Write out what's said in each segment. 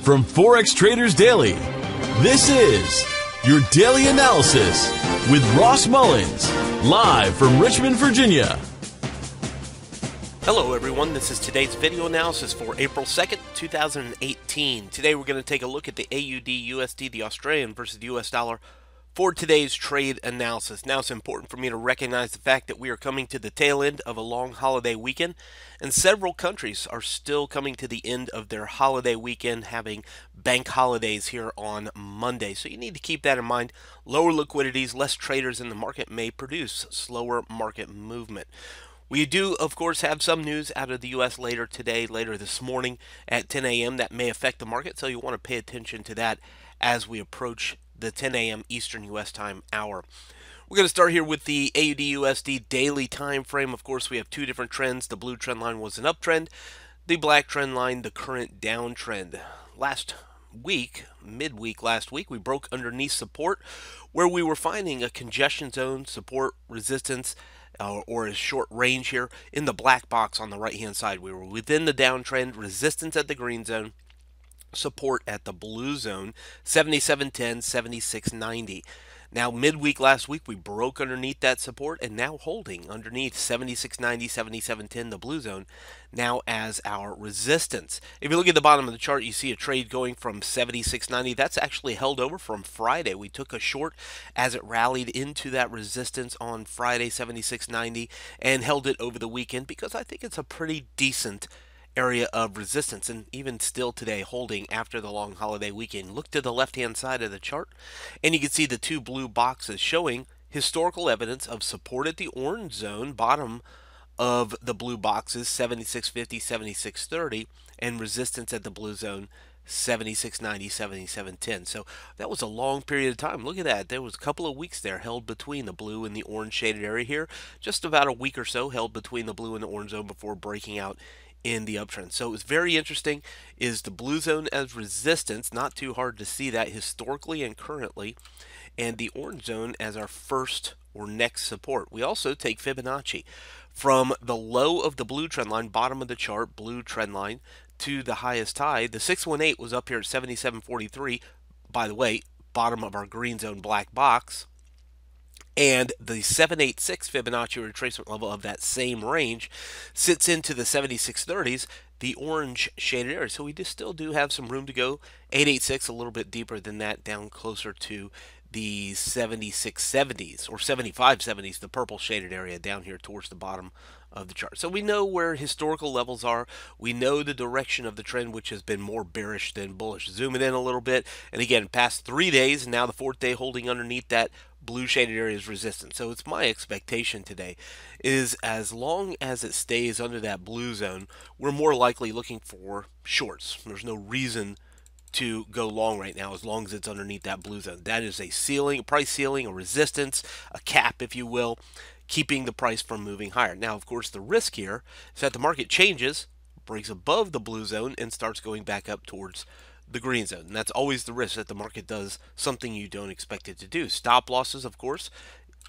From Forex Traders Daily, this is your daily analysis with Ross Mullins, live from Richmond, Virginia. Hello everyone, this is today's video analysis for April 2nd, 2018. Today we're going to take a look at the AUDUSD, the Australian versus the US dollar, for today's trade analysis. Now it's important for me to recognize the fact that we are coming to the tail end of a long holiday weekend, and several countries are still coming to the end of their holiday weekend, having bank holidays here on Monday. So you need to keep that in mind. Lower liquidities, less traders in the market may produce slower market movement. We do, of course, have some news out of the U.S. later this morning at 10 a.m. that may affect the market, so you want to pay attention to that as we approach the 10 a.m. Eastern U.S. time hour. We're going to start here with the AUDUSD daily time frame. Of course, we have two different trends. The blue trend line was an uptrend. The black trend line, the current downtrend. Last week, midweek last week, we broke underneath support where we were finding a congestion zone, support, resistance, or a short range here in the black box on the right hand side. We were within the downtrend, resistance at the green zone, support at the blue zone, 77.10, 76.90. Now midweek last week we broke underneath that support and now holding underneath 76.90, 77.10, the blue zone, now as our resistance. If you look at the bottom of the chart, you see a trade going from 76.90. That's actually held over from Friday. We took a short as it rallied into that resistance on Friday, 76.90, and held it over the weekend because I think it's a pretty decent area of resistance, and even still today holding after the long holiday weekend. Look to the left hand side of the chart and you can see the two blue boxes showing historical evidence of support at the orange zone, bottom of the blue boxes 76.50, 76.30, and resistance at the blue zone 76.90, 77.10. So that was a long period of time. Look at that. There was a couple of weeks there held between the blue and the orange shaded area here. Just about a week or so held between the blue and the orange zone before breaking out in the uptrend. So it was very interesting. Is the blue zone as resistance, not too hard to see that historically and currently, and the orange zone as our first or next support. We also take Fibonacci from the low of the blue trend line, bottom of the chart, blue trend line, to the highest high. The 618 was up here at 77.43, by the way, bottom of our green zone black box. And the 786 Fibonacci retracement level of that same range sits into the 76.30s, the orange shaded area. So we still do have some room to go. 886 a little bit deeper than that, down closer to the 76.70s or 75.70s, the purple shaded area down here towards the bottom of the chart. So we know where historical levels are. We know the direction of the trend, which has been more bearish than bullish. Zooming in a little bit, and again, past 3 days, and now the fourth day holding underneath that blue shaded area is resistance. So it's my expectation today is as long as it stays under that blue zone, we're more likely looking for shorts. There's no reason to go long right now as long as it's underneath that blue zone. That is a ceiling, a price ceiling, a resistance, a cap, if you will, keeping the price from moving higher. Now, of course, the risk here is that the market changes, breaks above the blue zone, and starts going back up towards the green zone. And that's always the risk, that the market does something you don't expect it to do. Stop losses, of course,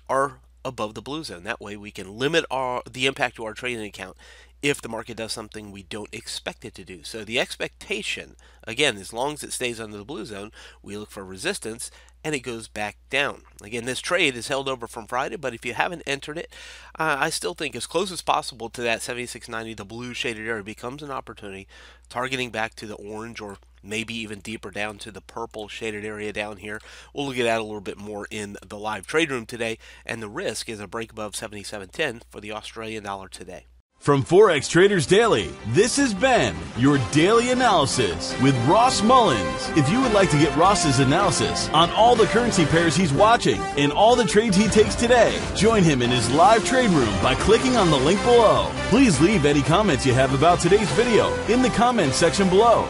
are above the blue zone. That way we can limit the impact to our trading account if the market does something we don't expect it to do. So the expectation, again, as long as it stays under the blue zone, we look for resistance and it goes back down. Again, this trade is held over from Friday, but if you haven't entered it, I still think as close as possible to that 76.90, the blue shaded area, becomes an opportunity, targeting back to the orange or maybe even deeper down to the purple shaded area down here. We'll look at that a little bit more in the live trade room today, and the risk is a break above 77.10 for the Australian dollar today. From Forex Traders Daily, this has been your daily analysis with Ross Mullins. If you would like to get Ross's analysis on all the currency pairs he's watching and all the trades he takes today, join him in his live trade room by clicking on the link below. Please leave any comments you have about today's video in the comments section below.